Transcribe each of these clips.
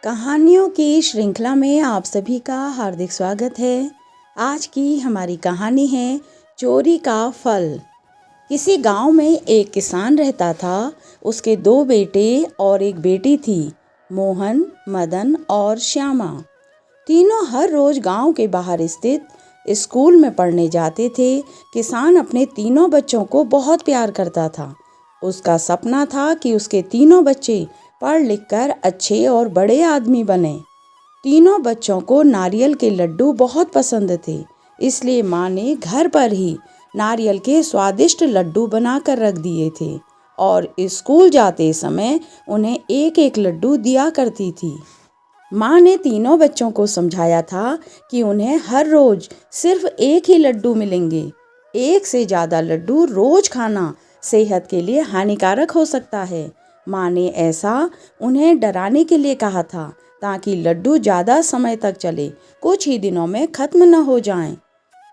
कहानियों की श्रृंखला में आप सभी का हार्दिक स्वागत है। आज की हमारी कहानी है चोरी का फल। किसी गांव में एक किसान रहता था। उसके 2 बेटे और एक बेटी थी, मोहन, मदन और श्यामा। तीनों हर रोज गांव के बाहर स्थित स्कूल में पढ़ने जाते थे। किसान अपने तीनों बच्चों को बहुत प्यार करता था। उसका सपना था कि उसके तीनों बच्चे पढ़ लिख कर अच्छे और बड़े आदमी बने। तीनों बच्चों को नारियल के लड्डू बहुत पसंद थे, इसलिए माँ ने घर पर ही नारियल के स्वादिष्ट लड्डू बनाकर रख दिए थे और स्कूल जाते समय उन्हें एक एक लड्डू दिया करती थी। माँ ने तीनों बच्चों को समझाया था कि उन्हें हर रोज सिर्फ एक ही लड्डू मिलेंगे। एक से ज़्यादा लड्डू रोज खाना सेहत के लिए हानिकारक हो सकता है। माँ ने ऐसा उन्हें डराने के लिए कहा था ताकि लड्डू ज़्यादा समय तक चले, कुछ ही दिनों में खत्म न हो जाएं।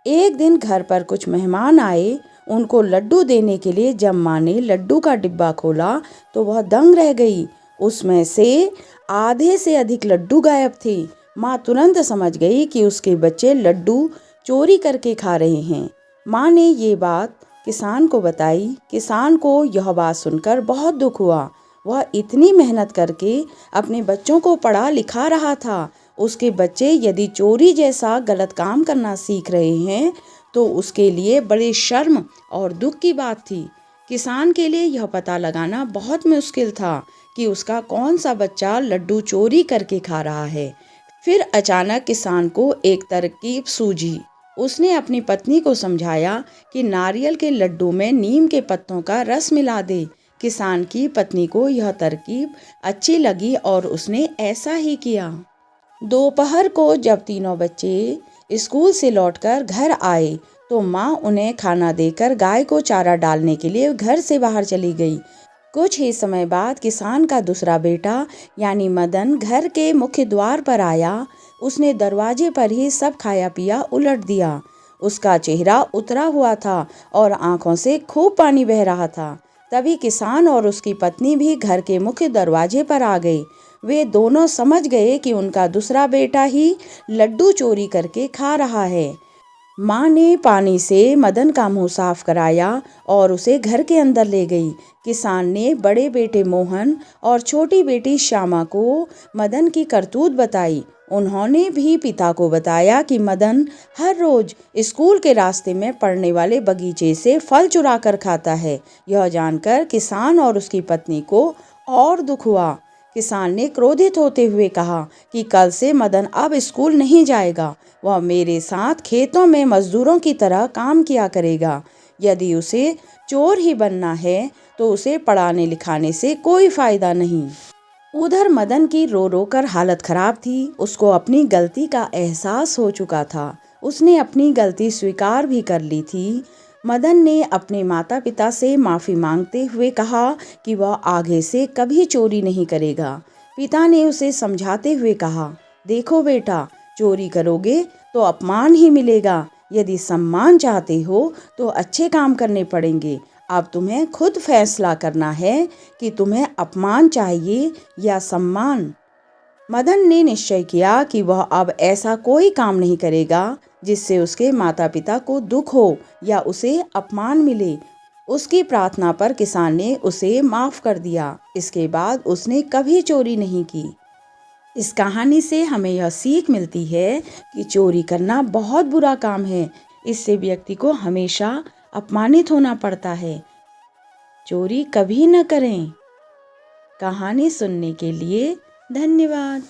एक दिन घर पर कुछ मेहमान आए। उनको लड्डू देने के लिए जब माँ ने लड्डू का डिब्बा खोला तो वह दंग रह गई। उसमें से आधे से अधिक लड्डू गायब थे। माँ तुरंत समझ गई कि उसके बच्चे लड्डू चोरी करके खा रहे हैं। माँ ने ये बात किसान को बताई। किसान को यह बात सुनकर बहुत दुख हुआ। वह इतनी मेहनत करके अपने बच्चों को पढ़ा लिखा रहा था। उसके बच्चे यदि चोरी जैसा गलत काम करना सीख रहे हैं तो उसके लिए बड़े शर्म और दुख की बात थी। किसान के लिए यह पता लगाना बहुत मुश्किल था कि उसका कौन सा बच्चा लड्डू चोरी करके खा रहा है। फिर अचानक किसान को एक तरकीब सूझी। उसने अपनी पत्नी को समझाया कि नारियल के लड्डू में नीम के पत्तों का रस मिला दे। किसान की पत्नी को यह तरकीब अच्छी लगी और उसने ऐसा ही किया। दोपहर को जब तीनों बच्चे स्कूल से लौटकर घर आए तो माँ उन्हें खाना देकर गाय को चारा डालने के लिए घर से बाहर चली गई। कुछ ही समय बाद किसान का दूसरा बेटा यानी मदन घर के मुख्य द्वार पर आया। उसने दरवाजे पर ही सब खाया पिया उलट दिया। उसका चेहरा उतरा हुआ था और आंखों से खूब पानी बह रहा था। तभी किसान और उसकी पत्नी भी घर के मुख्य दरवाजे पर आ गए। वे दोनों समझ गए कि उनका दूसरा बेटा ही लड्डू चोरी करके खा रहा है। माँ ने पानी से मदन का मुंह साफ कराया और उसे घर के अंदर ले गई। किसान ने बड़े बेटे मोहन और छोटी बेटी श्यामा को मदन की करतूत बताई। उन्होंने भी पिता को बताया कि मदन हर रोज स्कूल के रास्ते में पड़ने वाले बगीचे से फल चुरा कर खाता है। यह जानकर किसान और उसकी पत्नी को और दुख हुआ। किसान ने क्रोधित होते हुए कहा कि कल से मदन अब स्कूल नहीं जाएगा। वह मेरे साथ खेतों में मजदूरों की तरह काम किया करेगा। यदि उसे चोर ही बनना है तो उसे पढ़ाने लिखाने से कोई फायदा नहीं। उधर मदन की रो रो कर हालत खराब थी। उसको अपनी गलती का एहसास हो चुका था। उसने अपनी गलती स्वीकार भी कर ली थी। मदन ने अपने माता पिता से माफ़ी मांगते हुए कहा कि वह आगे से कभी चोरी नहीं करेगा। पिता ने उसे समझाते हुए कहा, देखो बेटा, चोरी करोगे तो अपमान ही मिलेगा। यदि सम्मान चाहते हो तो अच्छे काम करने पड़ेंगे। अब तुम्हें खुद फैसला करना है कि तुम्हें अपमान चाहिए या सम्मान। मदन ने निश्चय किया कि वह अब ऐसा कोई काम नहीं करेगा जिससे उसके माता पिता को दुख हो या उसे अपमान मिले। उसकी प्रार्थना पर किसान ने उसे माफ़ कर दिया। इसके बाद उसने कभी चोरी नहीं की। इस कहानी से हमें यह सीख मिलती है कि चोरी करना बहुत बुरा काम है। इससे व्यक्ति को हमेशा अपमानित होना पड़ता है। चोरी कभी न करें। कहानी सुनने के लिए धन्यवाद।